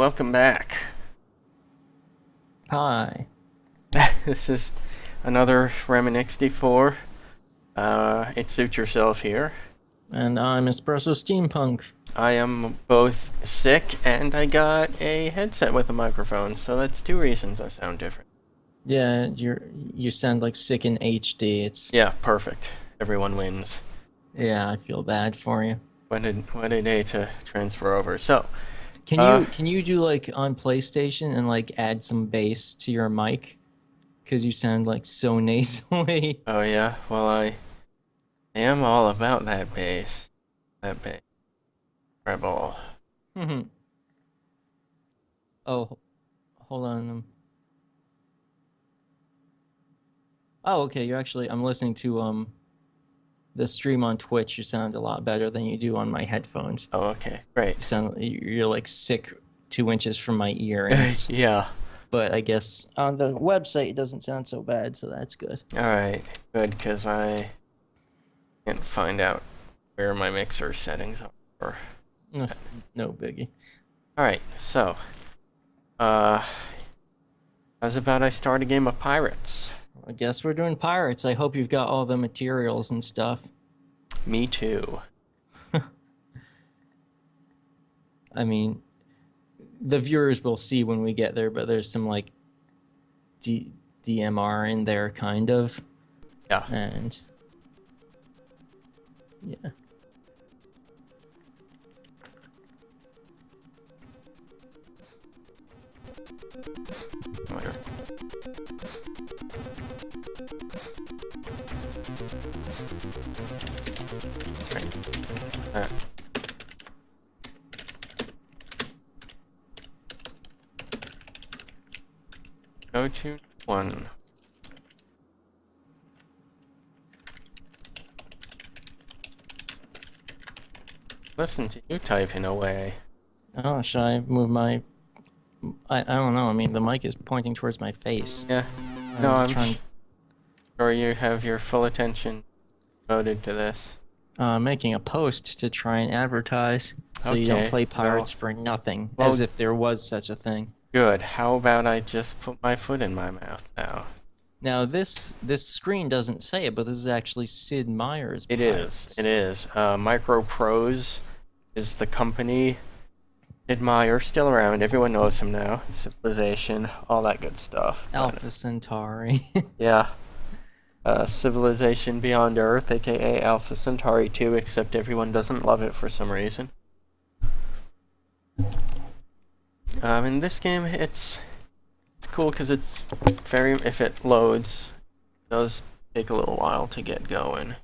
welcome back. Hi. This is another Remin-Ixty-Four. It suits yourself here. And I'm Espresso Steampunk. I am both sick and I got a headset with a microphone, so that's two reasons I sound different. Yeah, you sound like sick in HD. Yeah, perfect. Everyone wins. Yeah, I feel bad for you. What a day to transfer over. So, Can you do like on PlayStation and like add some bass to your mic? Because you sound like so nasally. oh yeah, well I am all about that bass. That bass. Rebel. Oh, hold on. Oh, okay. I'm listening to the stream on Twitch. You sound a lot better than you do on my headphones. Oh, okay, great. You're like sick 2 inches from my ear, and Yeah. but I guess on the website it doesn't sound so bad, so that's good. Alright, good, because I can't find out where my mixer settings are. No, no biggie. Alright, so, how's about I start a game of Pirates? I guess we're doing pirates. I hope you've got all the materials and stuff. Me too. I mean, the viewers will see when we get there, but there's some like DMR in there, kind of. Yeah. And yeah. Whatever. Right. Go to 1. Listen to you typing away. Oh, should I move my? I don't know. I mean, the mic is pointing towards my face. Yeah. I No, was I'm trying. sure you have your full attention devoted to this. Making a post to try and advertise, so you don't Okay, play well- pirates for nothing, well- as if there was such a thing. Good. How about I just put my foot in my mouth now? Now this screen doesn't say it, but this is actually Sid Meier's It Pirates. is. It is. Micro Prose is the company. Sid Meier, still around. Everyone knows him now. Civilization, all that good stuff. But, Alpha Centauri. yeah. Civilization Beyond Earth, aka Alpha Centauri 2, except everyone doesn't love it for some reason. In this game, it's cool because it's very, if it loads, it does take a little while to get going.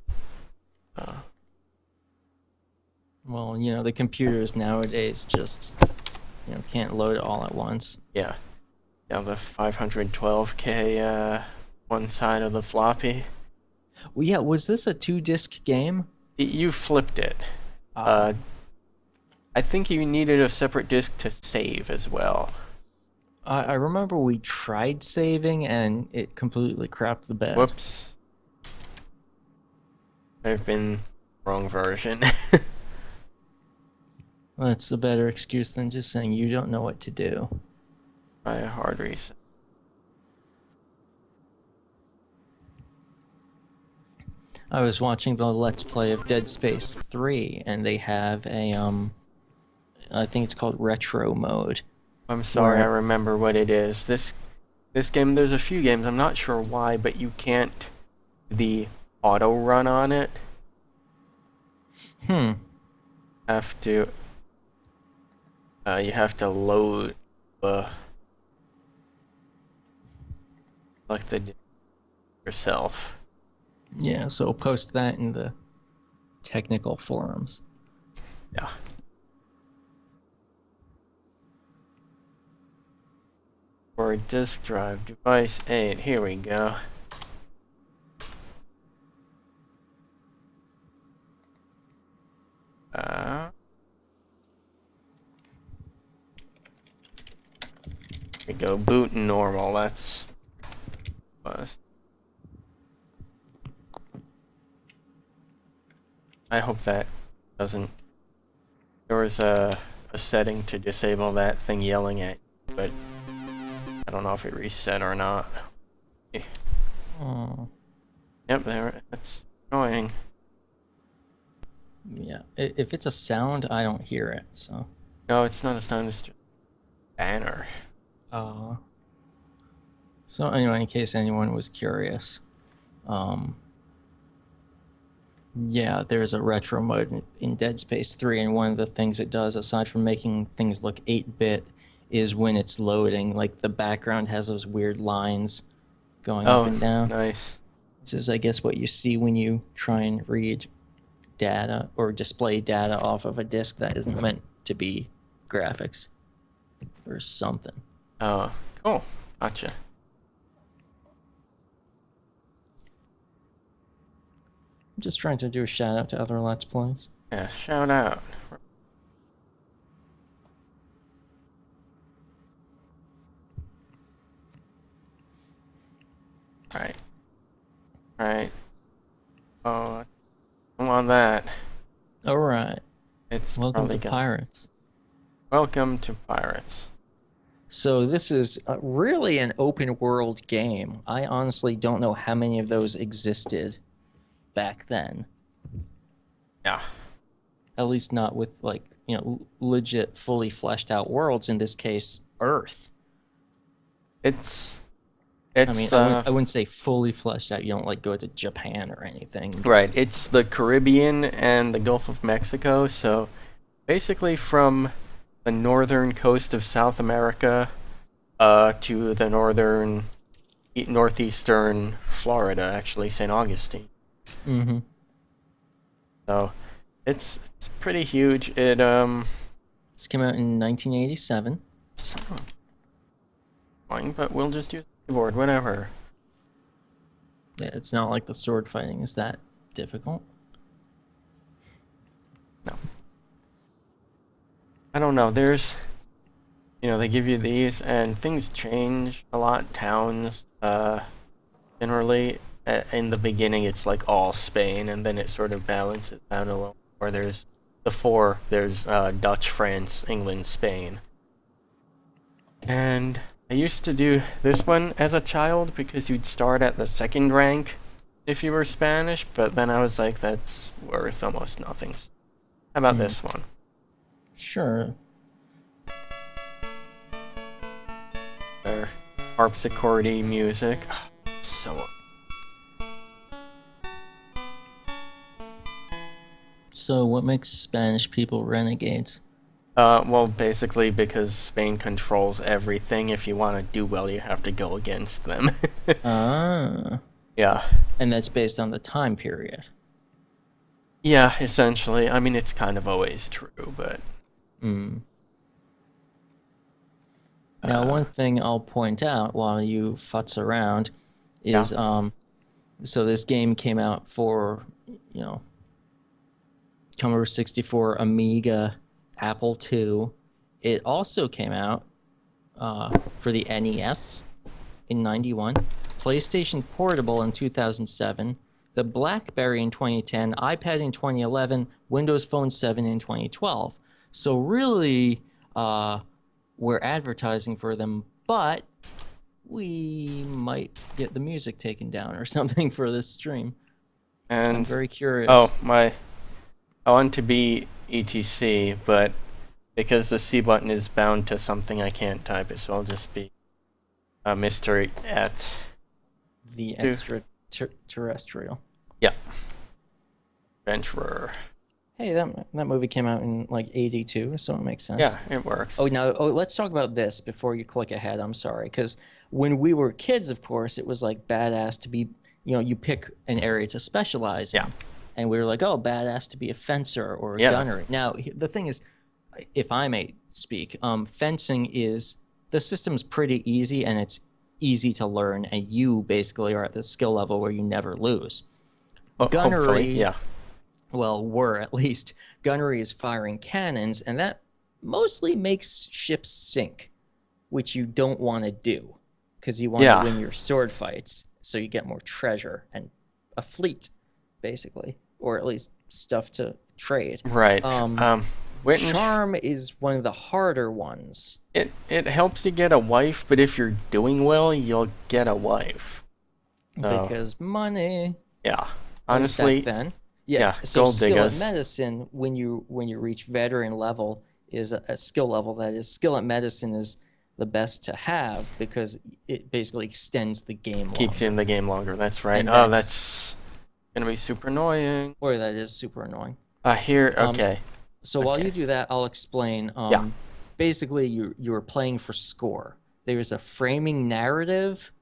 Well, you know, the computers nowadays just, can't load it all at once. Yeah. Yeah, the 512K, one side of the floppy. Well, yeah, was this a 2-disc game? You flipped it. I think you needed a separate disc to save as well. I remember we tried saving and it completely crapped the bed. Whoops. I've been wrong version. Well, that's a better excuse than just saying you don't know what to do. Try a hard reset. I was watching the Let's Play of Dead Space 3, and they have a, I think it's called retro mode. I'm sorry, I Where- remember what it is. This game, there's a few games, I'm not sure why, but you can't the auto run on it. Have to you have to load like the yourself. Yeah, so post that in the technical forums. Yeah. Or disk drive, device 8, here we go. We go boot normal, that's was. I hope that doesn't. There was a a setting to disable that thing yelling at you, but I don't know if it reset or not. Oh. Yep, there. That's annoying. Yeah. If it's a sound, I don't hear it. So. No, it's not a sound. It's just a banner. So anyway, in case anyone was curious, yeah, there's a retro mode in Dead Space 3, and one of the things it does, aside from making things look 8-bit, is when it's loading, like the background has those weird lines going up and down, Nice. which is, I guess, what you see when you try and read data or display data off of a disk that isn't meant to be graphics or something. Oh, cool. Gotcha. I'm just trying to do a shout out to other Let's Plays. Yeah, shout out. Alright. Alright. Oh, I want that. All right. It's Welcome probably to Pirates. Welcome to Pirates. So this is really an open world game. I honestly don't know how many of those existed back then. Yeah. At least not with, like, you know, legit fully fleshed out worlds, in this case Earth. It's I mean, I wouldn't say fully fleshed out. You don't like go to Japan or anything. right. It's the Caribbean and the Gulf of Mexico, so basically from the northern coast of South America to the northeastern Florida, actually, St. Augustine. Mm-hmm. So it's pretty huge. It This came out in 1987. Fine, but we'll just use the keyboard, whatever. Yeah, it's not like the sword fighting is that difficult. No. I don't know. There's, they give you these, and things change a lot. Towns, generally, in the beginning, it's like all Spain, and then it sort of balances out a little. Or there's Dutch, France, England, Spain. And I used to do this one as a child because you'd start at the second rank if you were Spanish, but then I was like, that's worth almost nothing. How about this one? Sure. Their harpsichordy music. So. So what makes Spanish people renegades? Well, basically because Spain controls everything. If you want to do well, you have to go against them. Ah. Yeah. And that's based on the time period. Yeah, essentially. I mean, it's kind of always true, but... Now, one thing I'll point out while you futz around is, so this game came out for, Commodore 64, Amiga, Apple II. It also came out for the NES in 91, PlayStation Portable in 2007, the BlackBerry in 2010, iPad in 2011, Windows Phone 7 in 2012. So really, we're advertising for them, but we might get the music taken down or something for this stream. And I'm very curious. I want to be ETC, but because the C button is bound to something, I can't type it, so I'll just be Mr. at the extraterrestrial. Yeah. Adventurer. Hey, that movie came out in like 82, so it makes sense. Yeah, it works. Let's talk about this before you click ahead. I'm sorry, because when we were kids, of course, it was like badass to be, you pick an area to specialize in. Yeah. And we were like, oh, badass to be a fencer or a gunner. Now, the thing is, if I may speak, fencing the system's pretty easy, and it's easy to learn, and you basically are at the skill level where you never lose. Gunnery, hopefully, yeah. Well, at least. Gunnery is firing cannons, and that mostly makes ships sink, which you don't want to do, because you want to win your sword fights, so you get more treasure and a fleet, basically, or at least stuff to trade. Right. Wit and Charm is one of the harder ones. it helps you get a wife, but if you're doing well, you'll get a wife. So, Because money, yeah. at least back Honestly, then. Yeah. yeah, So gold skill at diggers. medicine, when you reach veteran level, is a skill level. That is, skill at medicine is the best to have because it basically extends the game Keeps you longer. in the game longer. That's right. And Oh, that's gonna be super annoying. Boy, that is super annoying. Here, Um, okay. so while you Okay. do that, I'll explain. Yeah. Basically, you're playing for score. There's a framing narrative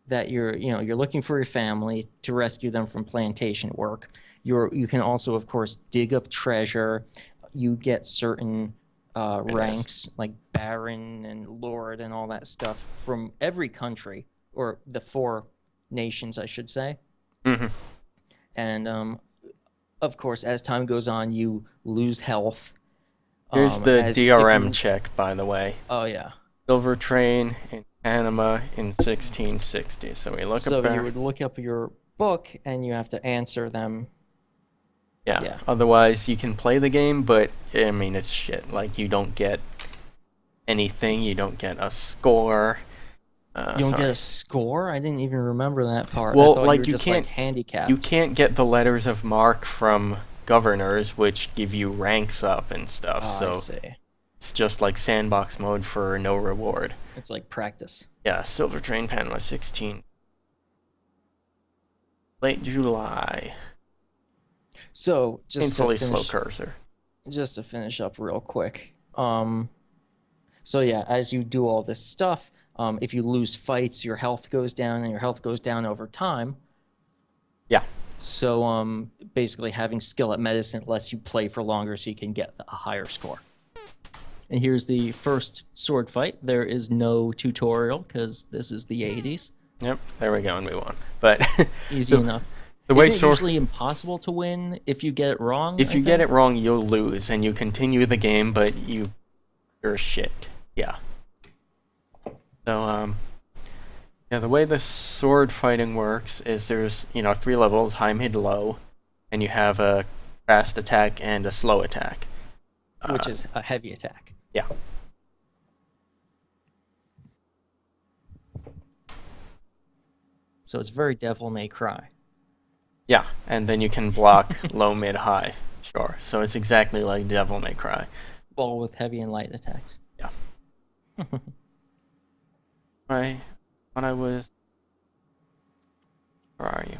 that you're looking for your family to rescue them from plantation work. You can also, of course, dig up treasure. You get certain ranks like Baron and Lord and all that stuff from every country, or the 4 nations, I should say. Mm-hmm. And of course, as time goes on, you lose health. Here's the As if DRM you, check, by the way. oh yeah. Silver Train in Panama in 1660. So we look So up you there. would look up your book and you have to answer them. Yeah. Yeah. Otherwise, you can play the game, but I mean, it's shit. Like, you don't get anything. You don't get a score. You don't get a score? I didn't even remember that part. Well, I thought like, you were you just can't- like handicapped. You can't get the letters of mark from governors, which give you ranks up and stuff. I So see. it's just like sandbox mode for no reward. It's like practice. Yeah, Silver Train Panama 16. Late July. So Painfully slow cursor. just to finish up real quick. So yeah, as you do all this stuff, if you lose fights, your health goes down, and your health goes down over time. Yeah. So basically, having skill at medicine lets you play for longer, so you can get a higher score. And here's the first sword fight. There is no tutorial because this is the 80s. Yep, there we go, and we won. But Easy enough. the way Isn't it sword, usually impossible to win if you get it wrong? if I you get think? it wrong, you'll lose, and you continue the game, but you're shit. Yeah. So yeah, the way the sword fighting works is there's 3 levels: high, mid, low, and you have a fast attack and a slow attack. Which is a heavy attack. Yeah. So it's very Devil May Cry. Yeah, and then you can block low, mid, high. Sure. So it's exactly like Devil May Cry. Well, with heavy and light attacks. Yeah. Right. When I was. Where are you?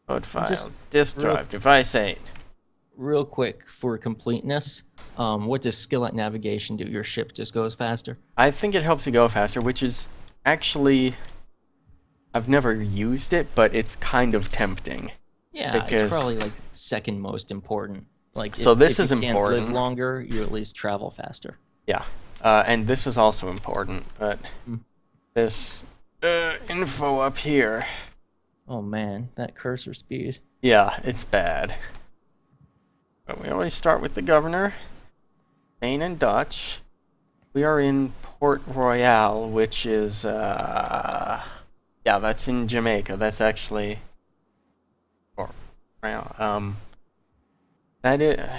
Code file. Just Disk real- drive. Device 8. Real quick for completeness, what does skill at navigation do? Your ship just goes faster? I think it helps you go faster, which is actually. I've never used it, but it's kind of tempting. Yeah, Because- it's probably like second most important. Like, So this if is you can't important. live longer, you at least travel faster. Yeah. And this is also important, but Mm. this info up here. Oh man, that cursor speed. Yeah, it's bad. But we always start with the governor. Spain and Dutch. We are in Port Royal, which is yeah, that's in Jamaica. That's actually Port Royal.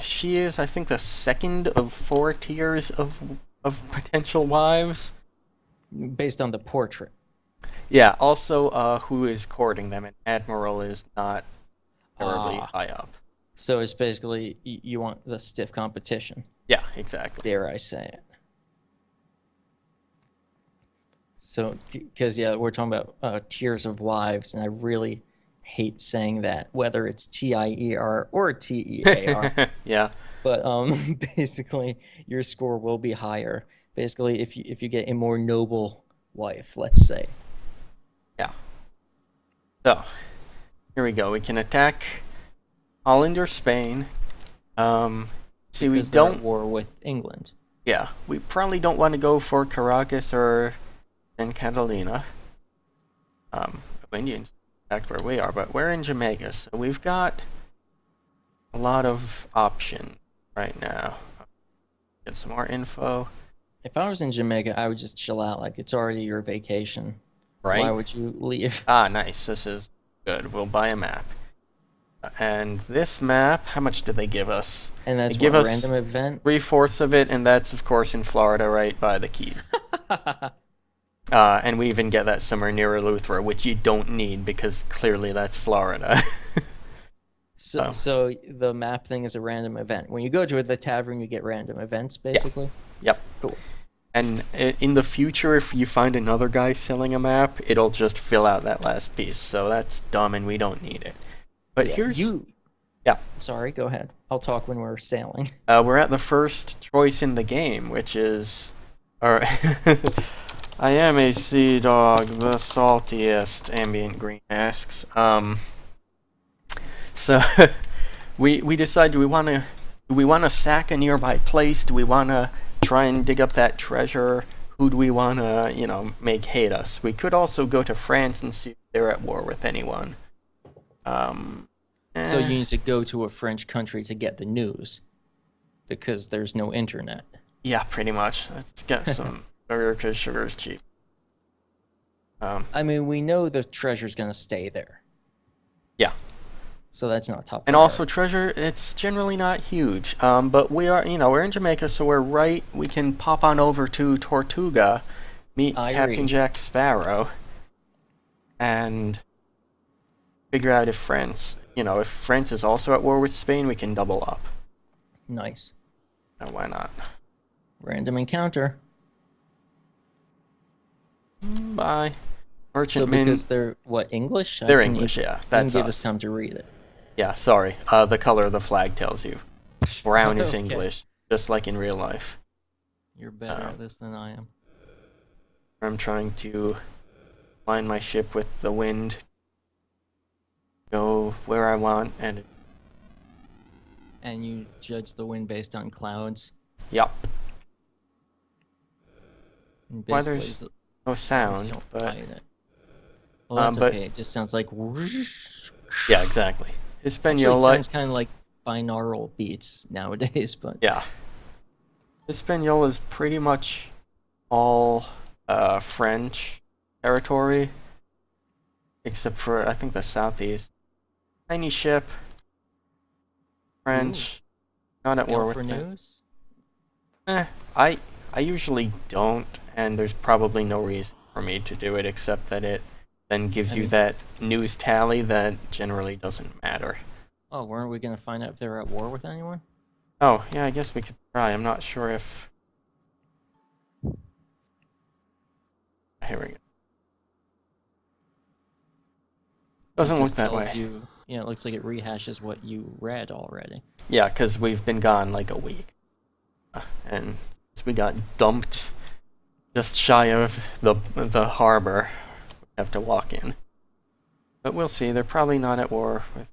She is, I think, the second of 4 tiers of potential wives. Based on the portrait. Yeah, also who is courting them, and Admiral is not terribly Ah. high up. So it's basically you want the stiff competition, Yeah, exactly. dare I say it. So, because yeah, we're talking about tiers of wives, and I really hate saying that, whether it's TIER or TEAR. Yeah. But basically, your score will be higher. Basically, if you get a more noble wife, let's say. Yeah. So, here we go. We can attack Holland or Spain. See, we Because they're at don't. war with England. Yeah, we probably don't want to go for Caracas or San Catalina. Indians attacked where we are, but we're in Jamaica, so we've got a lot of options right now. Get some more info. If I was in Jamaica, I would just chill out. Like, it's already your vacation. Right? Why would you leave? Ah, nice. This is good. We'll buy a map. And this map, how much did they give us? And that's They give what, us random event? 3/4 of it, and that's of course in Florida, right by the Keys. And we even get that somewhere near Eleuthera, which you don't need because clearly that's Florida. So the map thing is a random event. When you go to the tavern, you get random events, basically? Yep. Cool. And in the future, if you find another guy selling a map, it'll just fill out that last piece. So that's dumb, and we don't need it. But here's yeah. Sorry, go ahead. I'll talk when we're sailing. We're at the first choice in the game, which is, or I am a sea dog, the saltiest. Ambient Green asks. So we decide, do we want to sack a nearby place? Do we want to try and dig up that treasure? Who do we want to, make hate us? We could also go to France and see if they're at war with anyone. So you need to go to a French country to get the news, because there's no internet. Yeah, pretty much. Let's get some sugar, because sugar is cheap. I mean, we know the treasure's going to stay there. Yeah. So that's not top priority. And also treasure, it's generally not huge. But we are, we're in Jamaica, so we can pop on over to Tortuga, meet Captain Jack Sparrow, and figure out if France is also at war with Spain, we can double up. Nice. And why not? Random encounter. Bye. Merchantmen. So because they're, what, English? They're English, yeah. That's give us time to read it. Yeah, sorry. The color of the flag tells you. Brown is Okay. English, just like in real life. You're better at this than I am. I'm trying to line my ship with the wind, go where I want, and you judge the wind based on clouds. yep. And Why basically there's you no sound, don't but fight it. Well, that's but- okay. It just sounds like whoosh. yeah, exactly. Actually, it Hispaniola, sounds kind of like binaural beats nowadays, but yeah. Hispaniola is pretty much all French territory, except for I think the southeast. Tiny ship, French, not at war go with for them. news. I usually don't, and there's probably no reason for me to do it except that it then gives you that news tally that generally doesn't matter. Oh, weren't we gonna find out if they're at war with anyone? Oh, yeah, I guess we could try. I'm not sure if... Here we go. Doesn't look that way. Yeah, it looks like it rehashes what you read already. Yeah, because we've been gone like a week. And we got dumped just shy of the harbor. We have to walk in. But we'll see. They're probably not at war with...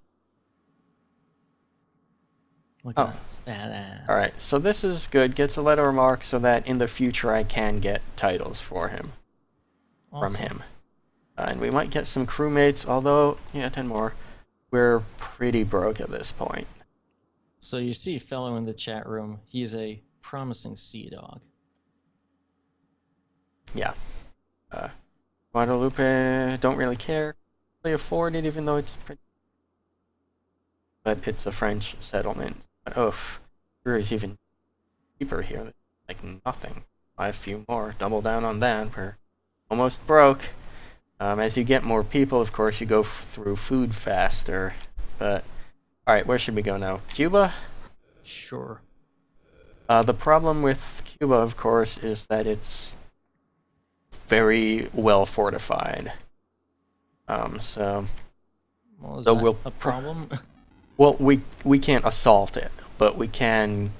Look at that fat ass. Alright, so this is good. Gets a letter of marque so that in the future I can get titles for him. Awesome. From him. And we might get some crewmates, although, yeah, 10 more. We're pretty broke at this point. So you see a fellow in the chat room. He's a promising sea dog. Yeah. Guadalupe, don't really care. Really afford it, even though it's pretty... But it's a French settlement. Oh, sure is even cheaper here. Like nothing. Buy a few more. Double down on that. We're almost broke. As you get more people, of course, you go through food faster. But, alright, where should we go now? Cuba? Sure. The problem with Cuba, of course, is that it's very well fortified. So Well, is So that we'll a problem? well, we can't assault it, but we can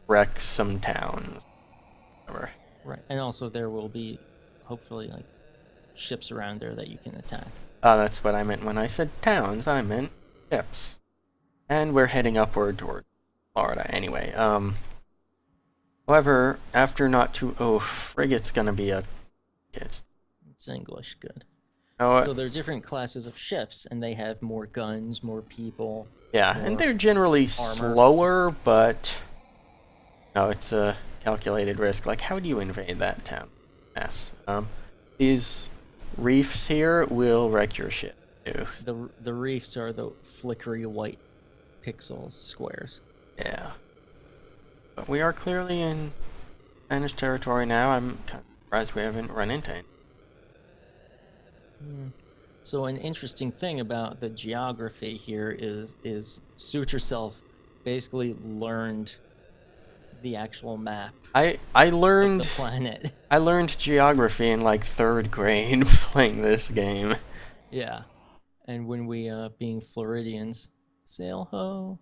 wreck some towns. Whatever. Right. And also there will be, hopefully, like, ships around there that you can attack. That's what I meant when I said towns. I meant ships. And we're heading upward toward Florida anyway. However, after not too... Oh, frigate's gonna be a... It's English, good. no, So there are different classes of ships, and they have more guns, more people. yeah, and more they're generally armor. slower, but... No, it's a calculated risk. Like, how do you invade that town? Yes. These reefs here will wreck your ship. too. The reefs are the flickery white pixels squares. Yeah. But we are clearly in Spanish territory now. I'm kind of surprised we haven't run into any. So an interesting thing about the geography here is Suture Self basically learned the actual map I of the learned planet. I learned geography in like 3rd grade playing this game. Yeah. And when we being Floridians, sail ho.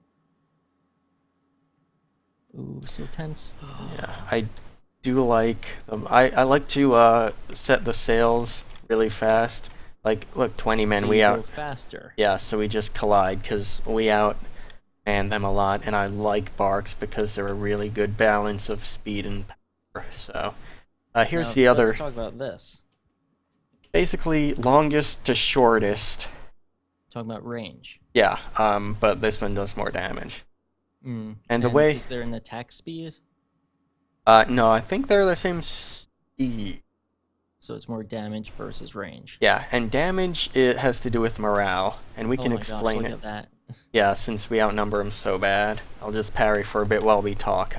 Ooh, so tense. Yeah, I do like them. I like to set the sails really fast. Like, look, 20 men, So we you out. go faster. Yeah, so we just collide because we outman them a lot, and I like barks because they're a really good balance of speed and power. So, here's Now, the other, let's talk about this. basically longest to shortest. Talking about range. Yeah, but this one does more damage. Mm. And the way, is there an attack speed? no, I think they're the same speed. So it's more damage versus range. Yeah, and damage, it has to do with morale, and we can explain Look it. at that. Yeah, since we outnumber them so bad. I'll just parry for a bit while we talk.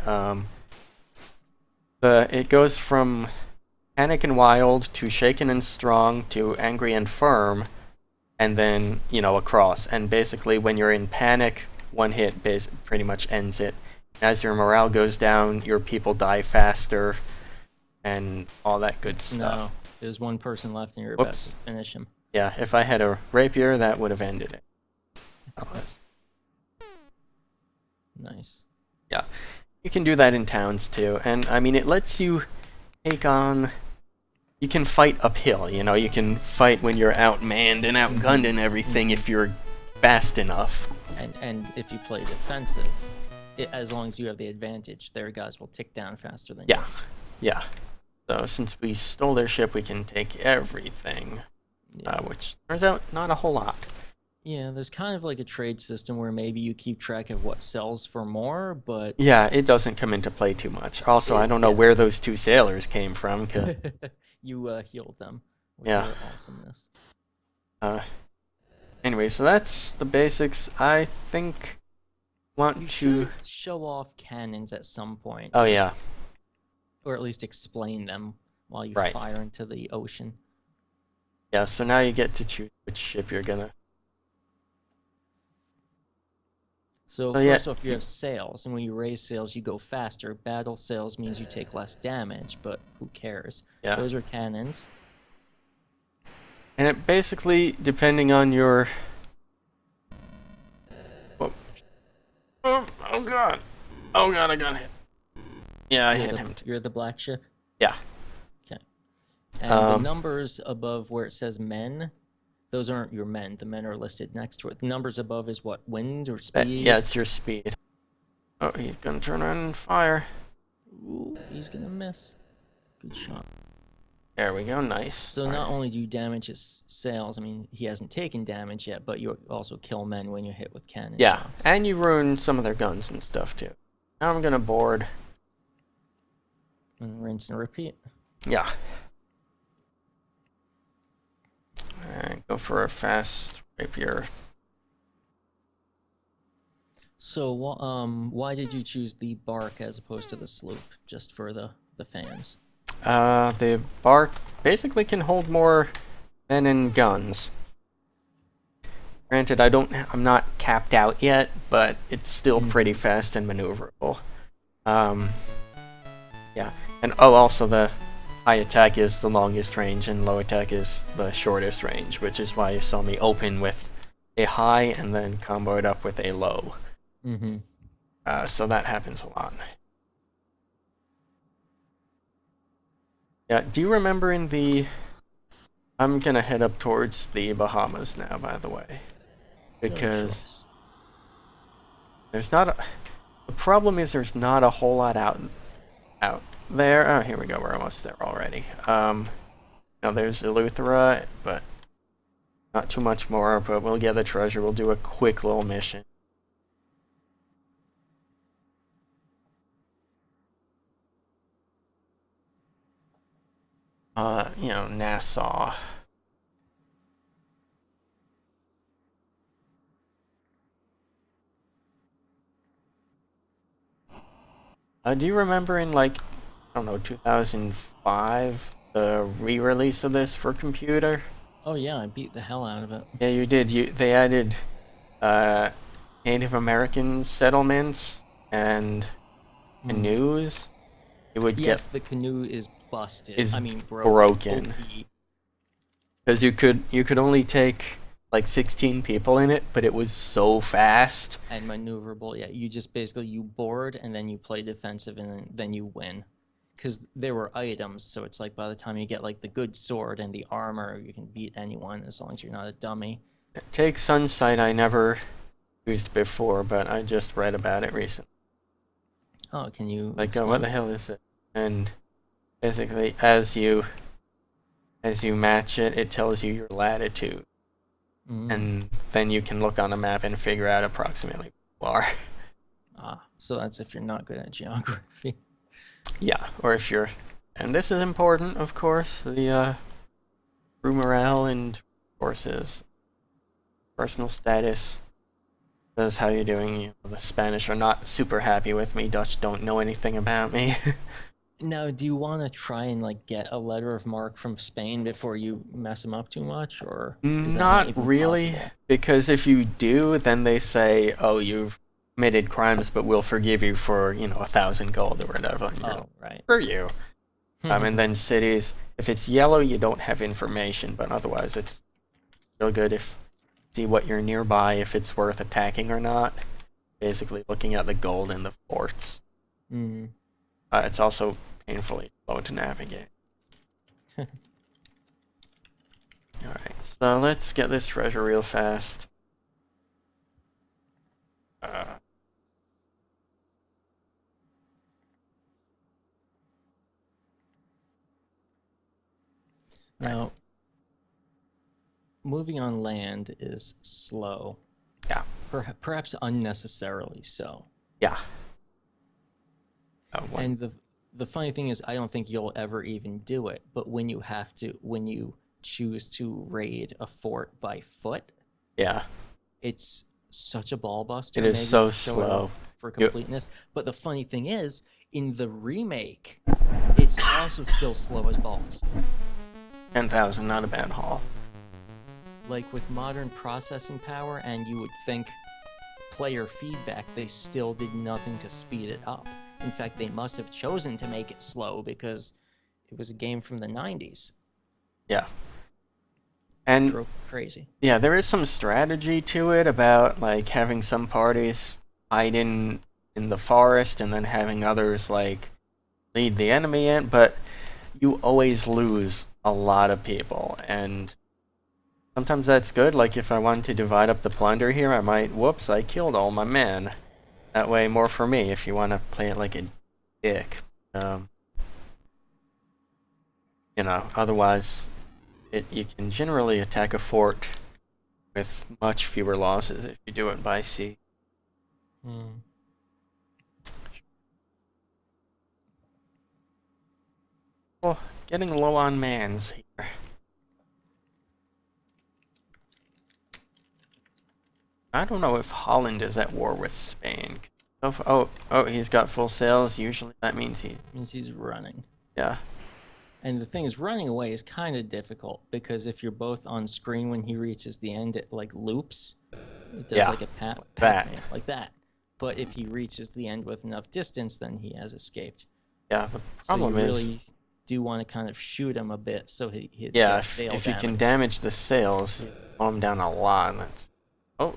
It goes from panic and wild to shaken and strong to angry and firm, and then, you know, across. And basically, when you're in panic, one hit pretty much ends it. As your morale goes down, your people die faster, and all that good stuff. No, there's one person left and you're Whoops. about to finish him. Yeah, if I had a rapier, that would have ended it. Nice. Yeah, you can do that in towns too, and I mean, it lets you take on. You can fight uphill, you know, you can fight when you're outmanned and outgunned and everything if you're fast enough. And if you play defensive, as long as you have the advantage, their guys will tick down faster than Yeah, yeah. So since we stole their ship, we can take everything, you. Yeah. which turns out not a whole lot. Yeah, there's kind of like a trade system where maybe you keep track of what sells for more, but Yeah, it doesn't come into play too much. Also, I don't know where those 2 sailors came from, 'cause, you healed them with Yeah. your awesomeness. anyway, so that's the basics. I think want You to... should show off cannons at some point. Oh, yeah. Or at least explain them while you Right. fire into the ocean. Yeah, so now you get to choose which ship you're gonna... So Oh, yeah. first off, you have sails, and when you raise sails, you go faster. Battle sails means you take less damage, but who cares? Yeah. Those are cannons. And it basically, depending on your... Whoa. Oh god. Oh god, I got hit. Yeah, I hit him too. You're the black ship? Yeah. Okay. And the numbers above where it says men, those aren't your men. The men are listed next to it. The numbers above is what, wind or speed? Yeah, it's your speed. Oh, he's gonna turn around and fire. Ooh, he's gonna miss. Good shot. There we go, nice. So not only do you damage his sails, I mean, he hasn't taken damage yet, but you also kill men when you're hit with cannon Yeah, shots. and you ruin some of their guns and stuff too. Now I'm gonna board. And rinse and repeat. Yeah. Alright, go for a fast rapier. So, why did you choose the bark as opposed to the sloop, just for the fans? The bark basically can hold more men and guns. Granted, I'm not capped out yet, but it's still pretty fast and maneuverable. Yeah, and also the high attack is the longest range and low attack is the shortest range, which is why you saw me open with a high and then combo it up with a low. Mm-hmm. So that happens a lot. Yeah, do you remember in the... I'm gonna head up towards the Bahamas now, by the way. Because there's not a... The problem is there's not a whole lot out there. Oh, here we go, we're almost there already. Now there's Eleuthera, but not too much more, but we'll get the treasure. We'll do a quick little mission. You know, Nassau. Do you remember in like, I don't know, 2005, the re-release of this for computer? Oh yeah, I beat the hell out of it. Yeah, you did. They added uh, Native American settlements and Hmm. canoes. You would get Yes, the canoe is busted. is I mean, broken. broken OP. because you could only take like 16 people in it, but it was so fast. And maneuverable. Yeah, you just basically you board and then you play defensive and then you win. Because there were items, so it's like by the time you get like the good sword and the armor, you can beat anyone as long as you're not a dummy. Take Sunsight. I never used before, but I just read about it recently. Oh, can you Like, oh, what explain? the hell is it? And basically, as you match it, it tells you your latitude, Mm. and then you can look on a map and figure out approximately where you are. Ah, so that's if you're not good at geography. Yeah, or if you're, and this is important, of course, the crew morale and courses, personal status. Says how you're doing. You know, the Spanish are not super happy with me. Dutch don't know anything about me. Now, do you want to try and like get a letter of marque from Spain before you mess them up too much, or is that not Not even really, possible? because if you do, then they say, "Oh, you've committed crimes, but we'll forgive you for 1,000 gold or whatever." And you're like, Oh, right. for you. And then cities, if it's yellow, you don't have information, but otherwise, it's real good if see what you're nearby, if it's worth attacking or not. Basically, looking at the gold in the forts. Mm. It's also painfully slow to navigate. Alright, so let's get this treasure real fast. Uh, right. Now, moving on land is slow. Yeah. Perhaps unnecessarily so. Yeah. And the funny thing is, I don't think you'll ever even do it. But when you choose to raid a fort by foot, Yeah. it's such a ball buster. It is Maybe so I'll show it slow. off for You, completeness. But the funny thing is, in the remake, it's also still slow as balls. 10,000, not a bad haul. Like with modern processing power, and you would think player feedback, they still did nothing to speed it up. In fact, they must have chosen to make it slow because it was a game from the 90s. Yeah. And Drove crazy. yeah, there is some strategy to it about like having some parties hide in the forest and then having others like lead the enemy in, but you always lose a lot of people, and sometimes that's good. Like if I want to divide up the plunder here, I might, whoops, I killed all my men. That way, more for me if you want to play it like a dick. Um, Otherwise, you can generally attack a fort with much fewer losses if you do it by sea. Hmm. Oh, getting low on mans here. I don't know if Holland is at war with Spain. Oh, he's got full sails. Usually that means Means he's running. yeah. And the thing is, running away is kind of difficult because if you're both on screen when he reaches the end, it like loops. It does Yeah, like a that. like that. But if he reaches the end with enough distance, then he has escaped. Yeah, the So you problem is, really do want to kind of shoot him a bit so he yeah, gets sail if you can damage. damage the sails, you slow him down a lot. That's oh,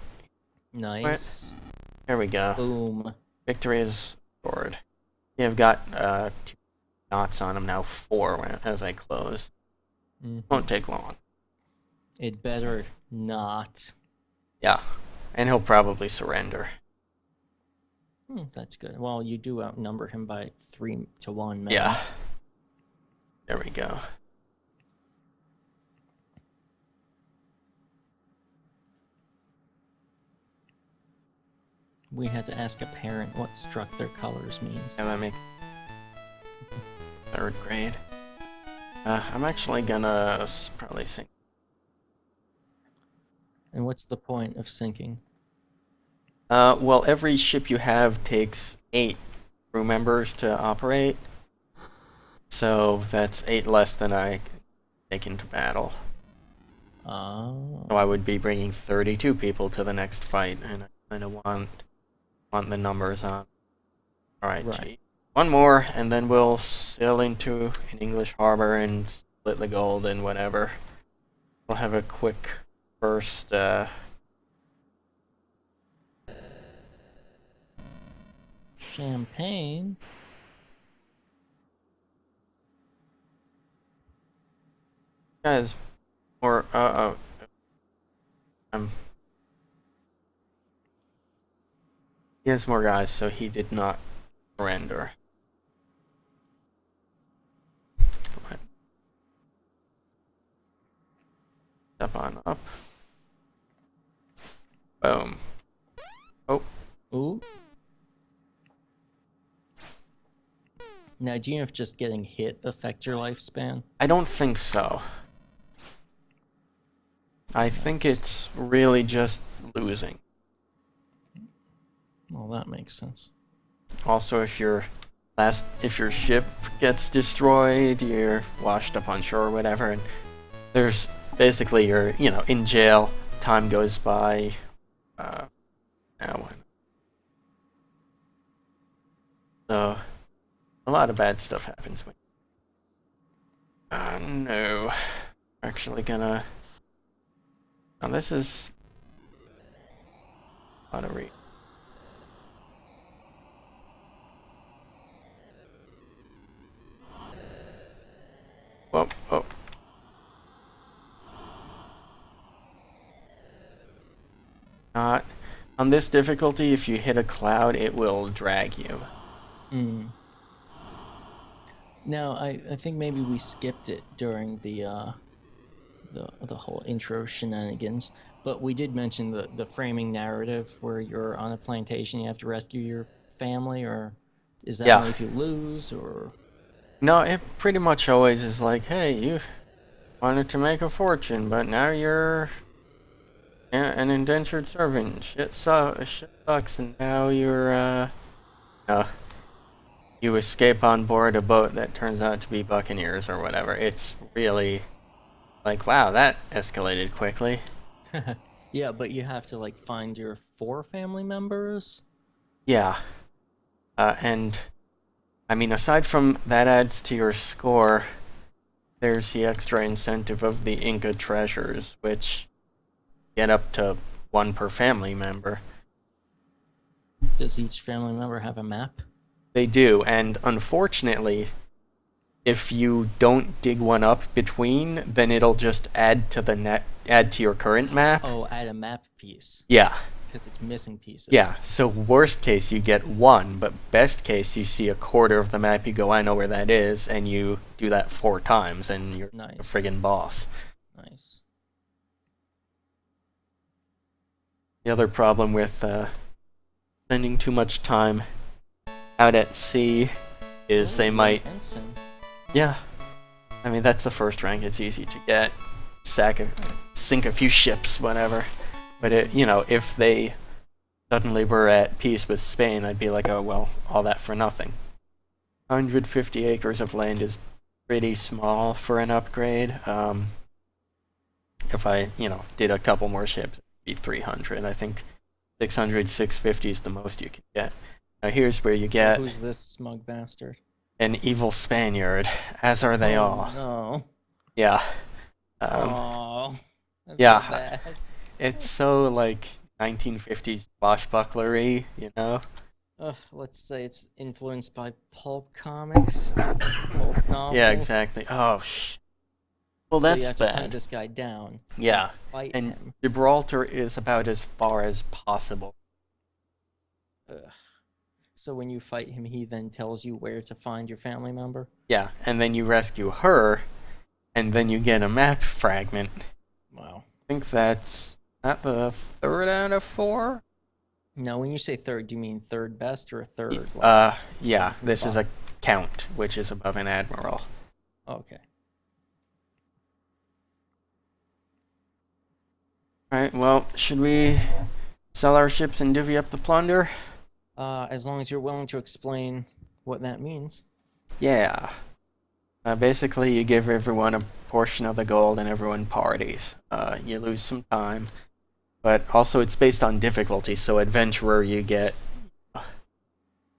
Nice. there we go. Boom. Victory is scored. Yeah, I've got 2 knots on him now, 4 as I close. Mhm. Won't take long. It better not. Yeah, and he'll probably surrender. That's good. Well, you do outnumber him by 3-1, man. Yeah, there we go. We had to ask a parent what struck their colors means. And that makes 3rd grade. I'm actually gonna probably sink. And what's the point of sinking? Well, every ship you have takes 8 crew members to operate. So that's 8 less than I take into battle. Oh. So I would be bringing 32 people to the next fight, and I kind of want the numbers on. All right, Right. gee. One more, and then we'll sail into an English harbor and split the gold and whatever. We'll have a quick first. Champagne. Guys, or um, he has more guys, so he did not surrender. Step on up. Boom. Oh, Ooh. Now, do you know if just getting hit affects your lifespan? I don't think so. I think it's really just losing. Well, that makes sense. Also, if your ship gets destroyed, you're washed up on shore or whatever, and there's basically you're in jail. Time goes by. Now, so a lot of bad stuff happens. No, actually gonna. Now this is a lot of Whoa, whoa. Not on this difficulty. If you hit a cloud, it will drag you. Hmm. Now, I think maybe we skipped it during the whole intro shenanigans, but we did mention the framing narrative where you're on a plantation, you have to rescue your family, or is that Yeah. only if you lose, or? No, it pretty much always is like, hey, you wanted to make a fortune, but now you're an indentured servant. Shit sucks, and now you're you escape on board a boat that turns out to be buccaneers or whatever. It's really like, wow, that escalated quickly. Yeah, but you have to like find your 4 family members. Yeah. And I mean, aside from that adds to your score, there's the extra incentive of the Inca treasures, which get up to 1 per family member. Does each family member have a map? They do, and unfortunately, if you don't dig one up between, then it'll just add to your current map. Oh, add a map piece Yeah. because it's missing pieces. Yeah, so worst case you get 1, but best case you see a quarter of the map, you go, I know where that is, and you do that 4 times, and you're Nice. a friggin' boss. Nice. The other problem with spending too much time out at sea is they might... Ensign. Yeah. I mean, that's the first rank, it's easy to get. Sink a few ships, whatever. But if they suddenly were at peace with Spain, I'd be like, oh, well, all that for nothing. 150 acres of land is pretty small for an upgrade. If I, did a couple more ships, it'd be 300. I think 600, 650 is the most you can get. Now here's where you get Who's this smug bastard? an evil Spaniard, as are they all. No. Yeah. Oh. yeah. Bad. It's so, like, 1950s swashbucklery, Let's say it's influenced by pulp comics, pulp novels. Yeah, exactly. Oh, well, So that's you have to hunt bad. this guy down. Yeah, Fight and him. Gibraltar is about as far as possible. Ugh. So when you fight him, he then tells you where to find your family member? Yeah, and then you rescue her, and then you get a map fragment. Wow. I think that's not the 3rd out of 4? Now, when you say third, do you mean third best or a third? Like, Yeah, this is a count, which is above an admiral. okay. Alright, well, should we sell our ships and divvy up the plunder? As long as you're willing to explain what that means. Yeah. Basically, you give everyone a portion of the gold and everyone parties. You lose some time, but also it's based on difficulty. So adventurer, you get,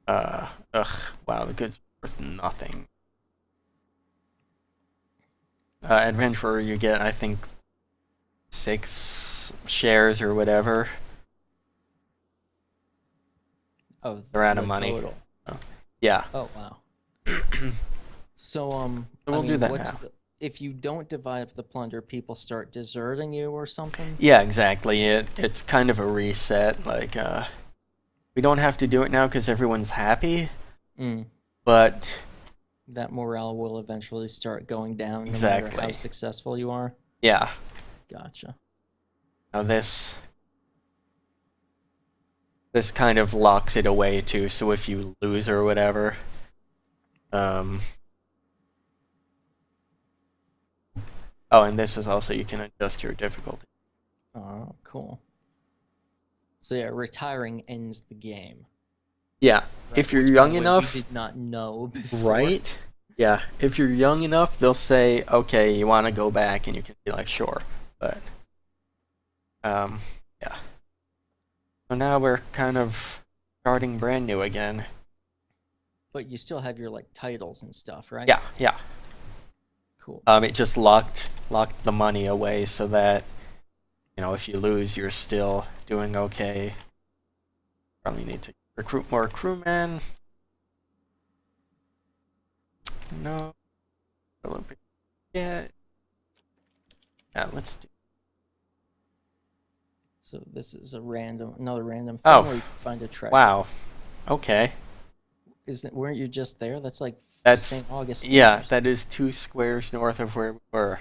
wow, the good's worth nothing. Adventurer, you get, I think, 6 shares or whatever. Of They're out the of money. total. Yeah. Oh wow. So So we'll do that what's now. if you don't divide up the plunder, people start deserting you or something? Yeah, exactly. It's kind of a reset. Like, we don't have to do it now because everyone's happy, Mm. but That morale will eventually start going down no matter how exactly. successful you are. Yeah. Gotcha. Now this kind of locks it away too. So if you lose or whatever, oh, and this is also you can adjust your difficulty. Oh, cool. So yeah, retiring ends the game. Yeah, Right? if you're Which, by young the way, enough, we did not know before. right? Yeah, if you're young enough, they'll say, "Okay, you want to go back," and you can be like, "Sure," but yeah. So now we're kind of starting brand new again. But you still have your like titles and stuff, right? Yeah, yeah. Cool. It just locked the money away so that, if you lose, you're still doing okay. Probably need to recruit more crewmen. No, a little bit. Yeah, let's do. So this is another random thing Oh, where you can find a treasure. wow. Okay, Weren't you just there? That's like that's St. Augustine. yeah. That is 2 squares north of where we were.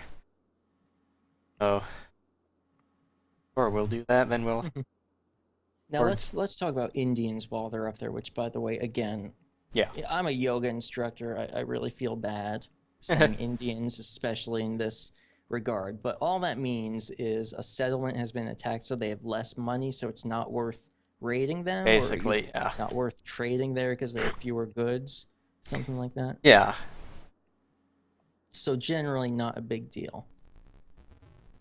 So, sure, we'll do that. Then we'll. Now Towards, let's talk about Indians while they're up there. Which, by the way, again, yeah. I'm a yoga instructor. I really feel bad saying Indians, especially in this regard. But all that means is a settlement has been attacked, so they have less money, so it's not worth raiding them, Basically, yeah. not worth trading there because they have fewer goods, something like that. Yeah. So generally, not a big deal.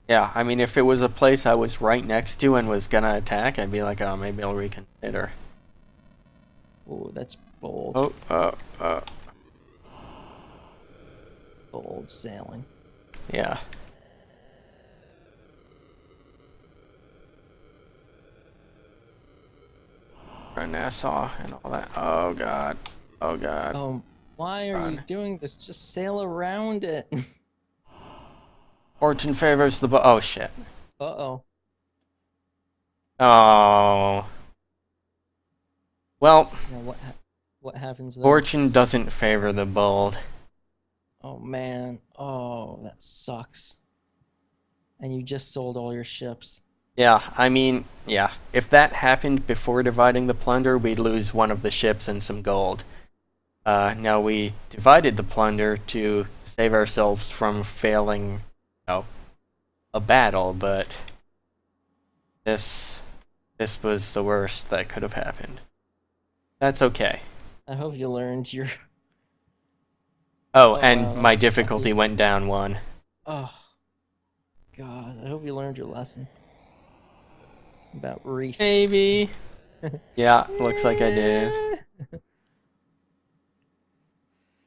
Yeah, I mean, if it was a place I was right next to and was gonna attack, I'd be like, oh, maybe I'll reconsider. Oh, that's bold. Bold sailing. Yeah. Or Nassau and all that. Oh god. Oh god. Why are you doing this? Just sail around it. Fortune favors the oh shit. Uh-oh. Oh. Well, Now what happens then? fortune doesn't favor the bold. Oh man. Oh, that sucks. And you just sold all your ships. Yeah, I mean, yeah. If that happened before dividing the plunder, we'd lose one of the ships and some gold. Now we divided the plunder to save ourselves from failing, a battle, but this was the worst that could have happened. That's okay. I hope you learned your... Oh, Oh, and wow, my that's difficulty lucky. went down 1. Oh, God. I hope you learned your lesson. About reefs. Maybe. Yeah, looks like I did.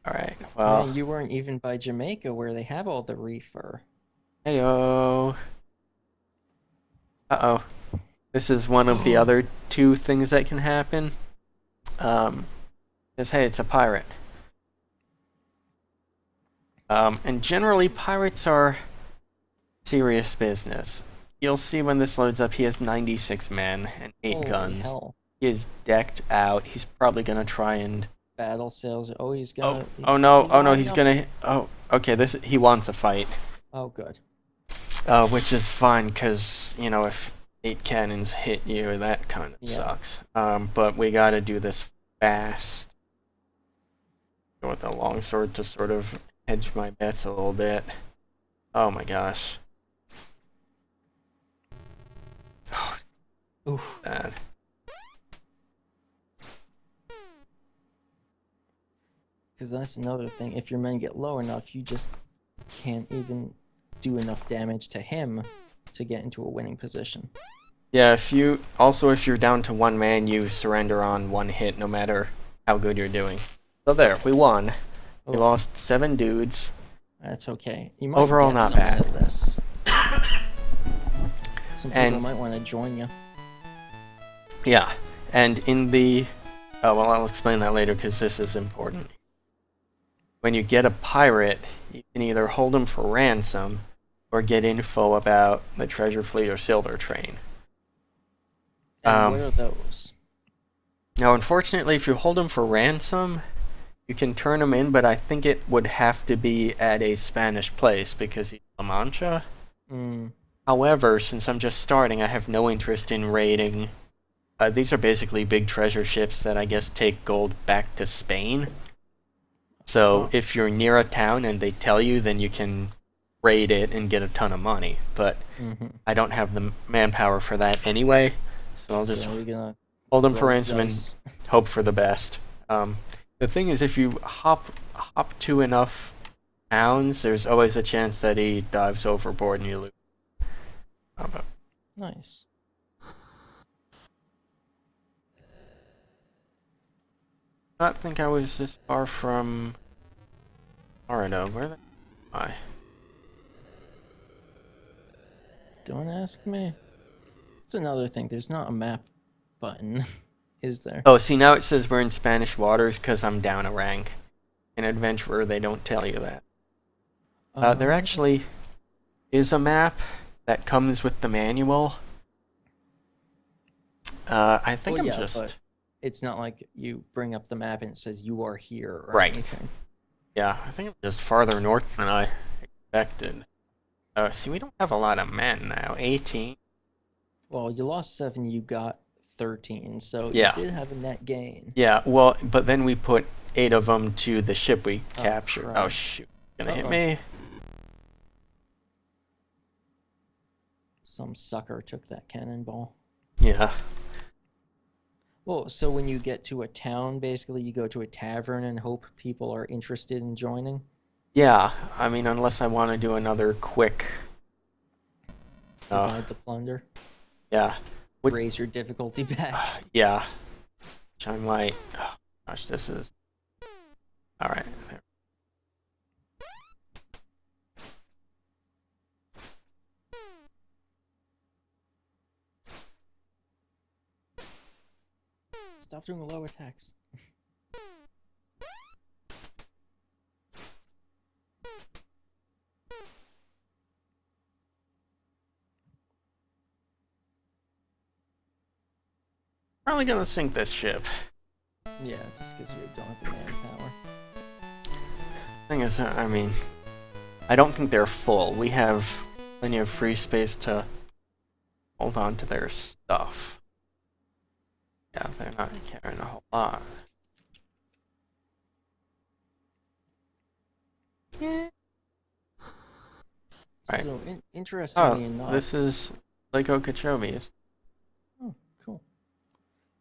Alright, well. Man, you weren't even by Jamaica where they have all the reefer. Heyo. Uh-oh. This is one of the other 2 things that can happen. Because, hey, it's a pirate. And generally, pirates are serious business. You'll see when this loads up, he has 96 men and 8 Holy guns. hell. He is decked out. He's probably gonna try and... Battle sails. Oh, he's gonna... Oh no, lining he's up. gonna... Oh, okay, he wants a fight. Oh, good. Which is fine, because, if 8 cannons hit you, that kind of sucks. But we gotta do this fast. Go with the longsword to sort of hedge my bets a little bit. Oh my gosh. Oof. Bad. Because that's another thing. If your men get low enough, you just can't even do enough damage to him to get into a winning position. Yeah, if you're down to one man, you surrender on one hit, no matter how good you're doing. So there, we won. We Oh. lost 7 dudes. That's okay. You might Overall, get not some bad. out of this. Some people And- might want to join you. Yeah, and in the... Oh, well, I'll explain that later because this is important. When you get a pirate, you can either hold him for ransom or get info about the treasure fleet or silver train. And what are those? Now, unfortunately, if you hold him for ransom, you can turn him in, but I think it would have to be at a Spanish place because he's La Mancha. Mm. However, since I'm just starting, I have no interest in raiding. These are basically big treasure ships that I guess take gold back to Spain. So if you're near a town and they tell you, then you can raid it and get a ton of money. But I don't have the manpower for that anyway, so I'll just we're gonna hold them for roll the ransom and dice. hope for the best. The thing is, if you hop to enough towns, there's always a chance that he dives overboard and you lose. But Nice. I don't think I was this far from Florida. Where the am I? Don't ask me. It's another thing. There's not a map button, is there? Oh, see, now it says we're in Spanish waters because I'm down a rank. In Adventurer, they don't tell you that. There actually is a map that comes with the manual. I think Well, I'm yeah, just... but it's not like you bring up the map and it says you are here or Right. anything. Yeah, I think I'm just farther north than I expected. See, we don't have a lot of men now. 18. Well, you lost 7, you got 13, so Yeah. you did have a net gain. Yeah, well, but then we put 8 of them to the ship we Oh, captured. right. Oh, shoot. Gonna hit Uh-oh. me? Some sucker took that cannonball. Yeah. Well, so when you get to a town, basically you go to a tavern and hope people are interested in joining? Yeah, I mean, unless I want to do another quick... Divide the plunder? Yeah. Would- Raise your difficulty back? Yeah. Which I might... Oh, gosh, this is... Alright. Stop doing low attacks. Probably gonna sink this ship. Yeah, just because you don't have the manpower. Thing is, I mean... I don't think they're full. We have plenty of free space to hold on to their stuff. Yeah, they're not carrying a whole lot. Yeah. Right. So, interestingly Oh, enough... this is Lake Okeechobee. Oh, cool.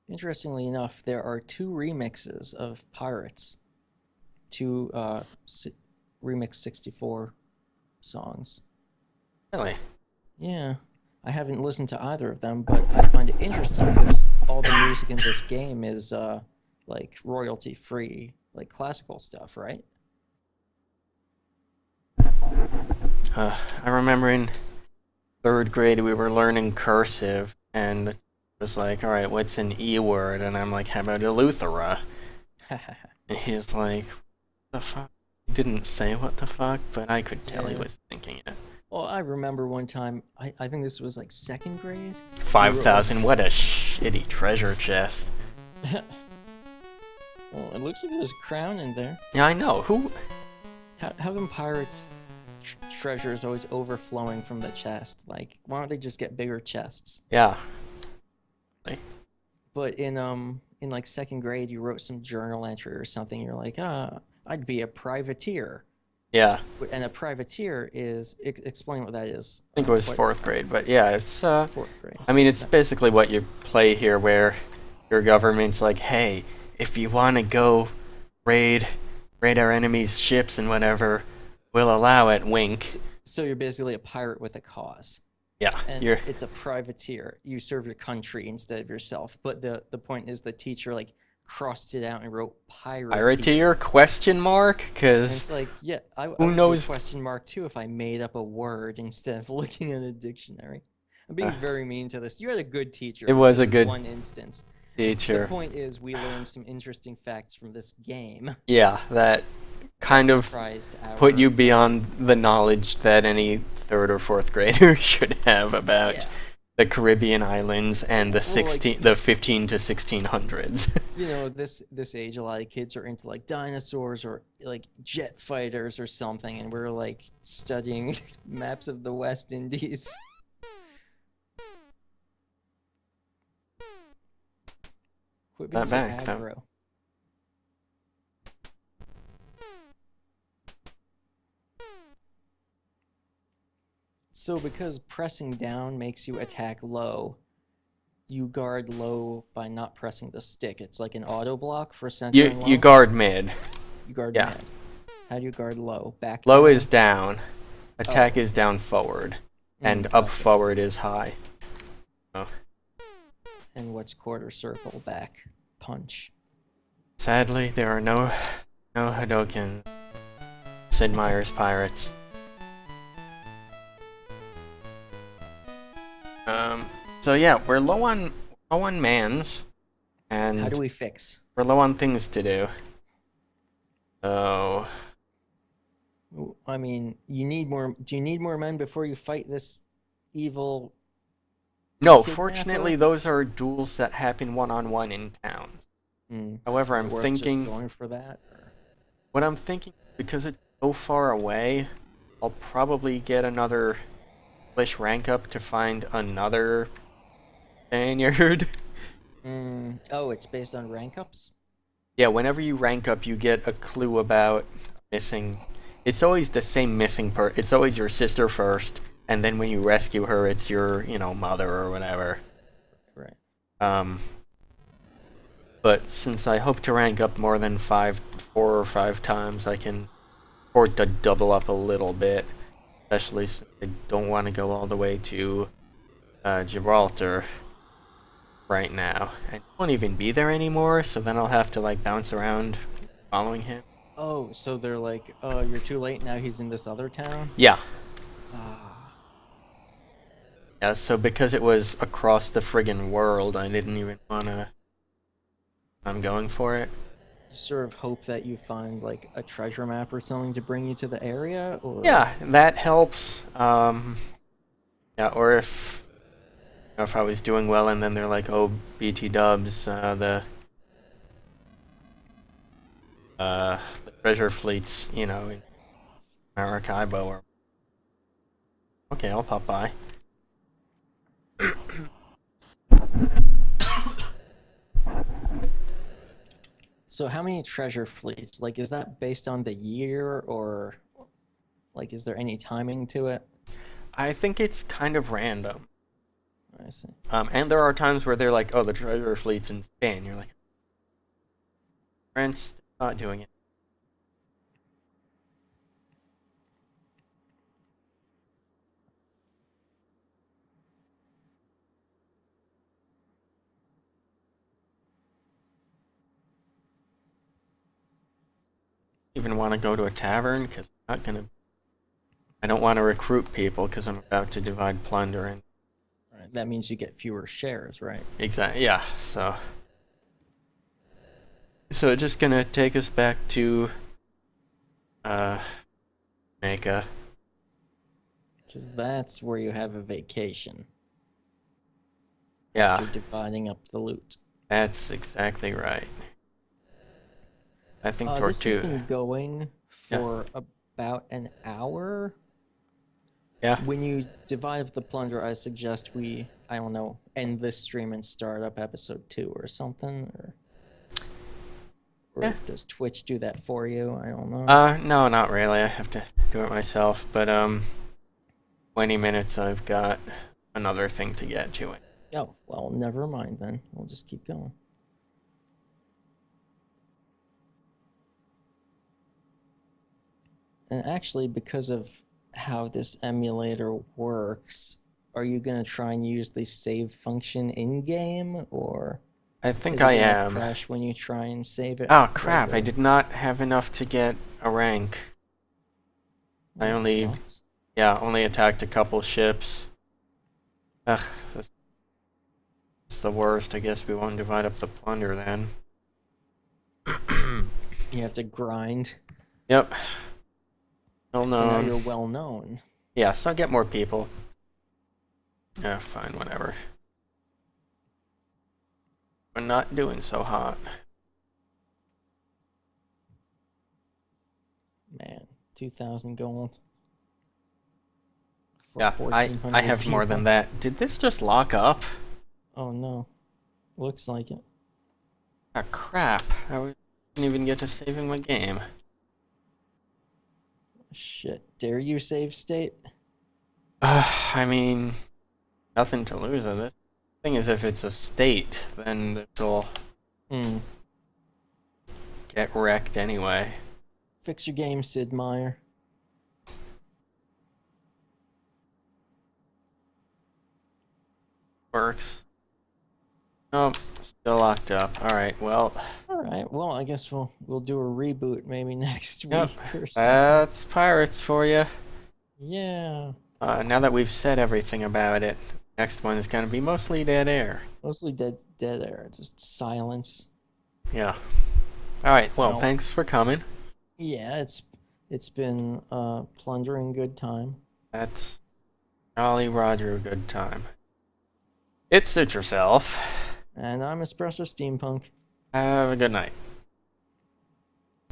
Interestingly enough, there are 2 remixes of Pirates. 2 Remix-64 songs. Really? Yeah. I haven't listened to either of them, but I find it interesting because all the music in this game is like royalty-free, like classical stuff, right? I remember in 3rd grade we were learning cursive, and it was like, alright, what's an E word? And I'm like, how about Eleuthera? And he's like, what the fuck? He didn't say what the fuck, but I could tell he Yeah. was thinking it. Well, I remember one time, I think this was like 2nd grade. 5,000, what a shitty treasure chest. Well, it looks like there's a crown in there. Yeah, I know. Who? How come pirates' treasure is always overflowing from the chest? Like, why don't they just get bigger chests? Yeah. But in like 2nd grade, you wrote some journal entry or something. You're like, I'd be a privateer. Yeah. And a privateer is explain what that is. I think it was 4th grade, but yeah, it's 4th grade. I mean, it's basically what you play here, where your government's like, hey, if you want to go raid raid our enemies' ships and whatever. We'll allow it. Wink. So you're basically a pirate with a cause. Yeah, And you're. it's a privateer. You serve your country instead of yourself. But the point is the teacher like crossed it out and wrote pirateer. Pirateer? Question mark? And Because it's like, yeah, I who would knows? do question mark too if I made up a word instead of looking in a dictionary. I'm being very mean to this. You had a good teacher. It was This a is good one instance. teacher. The point is we learned some interesting facts from this game. Yeah, that kind of Surprised put our, you beyond the knowledge that any third or fourth grader should have about Yeah. the Caribbean islands and the Well, like- the 15 to 1600s. you know, this age a lot of kids are into like dinosaurs or like jet fighters or something, and we're like studying maps of the West Indies. Quit being Not so bad, though. aggro. So because pressing down makes you attack low, you guard low by not pressing the stick. It's like an auto block for centering low. You guard mid. You guard yeah. mid. How do you guard low? Back Low down? is down. Attack Oh. is down forward. And gotcha. up forward is high. And what's quarter circle? Back punch. Sadly, there are no Hadoken. Sid Meier's pirates. So yeah, we're low on mans, and How do we fix? we're low on things to do. So I mean, you need more. Do you need more men before you fight this evil? no, Kidnapper? fortunately, those are duels that happen one-on-one in towns. However, I'm Is it worth thinking just going for that. Or? what I'm thinking, because it's so far away, I'll probably get another English rank up to find another Spaniard. Oh, it's based on rank ups. Yeah, whenever you rank up, you get a clue about missing. It's always the same missing part. It's always your sister first, and then when you rescue her, it's your, mother or whatever. Right. But since I hope to rank up more than 4 or 5 times, I can afford to double up a little bit. Especially since I don't want to go all the way to Gibraltar right now. I won't even be there anymore, so then I'll have to like bounce around following him. Oh, so they're like, oh, you're too late now. He's in this other town. Yeah. Ah. Yeah, so because it was across the friggin' world, I didn't even wanna. I'm going for it. You sort of hope that you find like a treasure map or something to bring you to the area, or Yeah, that helps. Yeah, or if I was doing well and then they're like, oh, BT Dubs, the treasure fleets, in Maracaibo or. Okay, I'll pop by. So how many treasure fleets? Like, is that based on the year, or like, is there any timing to it? I think it's kind of random. I see. And there are times where they're like, oh, the treasure fleet's in Spain. You're like, France not doing it. Even want to go to a tavern because I don't want to recruit people because I'm about to divide plunder and Right. That means you get fewer shares, right? exactly, yeah. So it's just gonna take us back to Jamaica. Because that's where you have a vacation. Yeah, You're dividing up the loot. that's exactly right. I think This has Tortuga. been going for about an hour. Yeah. When you divide up the plunder, I suggest we, I don't know, end this stream and start up episode 2 or something, or Yeah. does Twitch do that for you? I don't know. No, not really. I have to do it myself. But 20 minutes. I've got another thing to get to. Oh, well, never mind then. We'll just keep going. And actually, because of how this emulator works, are you gonna try and use the save function in game, or I think is it I gonna am. crash when you try and save it Oh crap, I later? did not have enough to get a rank. I That only, sucks. yeah, only attacked a couple ships. Ugh, that's the worst. I guess we won't divide up the plunder then. You have to grind. Yep. Well So now known. you're well known. Yes, I'll get more people. Yeah, fine, whatever. We're not doing so hot. Man, 2,000 gold. For Yeah, I 1,400 have more than people. that. Did this just lock up? Oh no. Looks like it. Ah, crap. I didn't even get to saving my game. Shit. Dare you save state? I mean, nothing to lose in this. Thing is, if it's a state, then this'll Hmm. get wrecked anyway. Fix your game, Sid Meier. Works. Nope, still locked up. Alright, well, Alright, well I guess we'll do a reboot maybe next yep, week or something. that's pirates for you. Yeah. Now that we've said everything about it, next one is going to be mostly dead air. Mostly dead air, just silence. Yeah. Alright, well, Well, thanks for coming. yeah, it's been a plundering good time. That's Jolly Roger a good time. It suits yourself. And I'm Espresso Steampunk. Have a good night.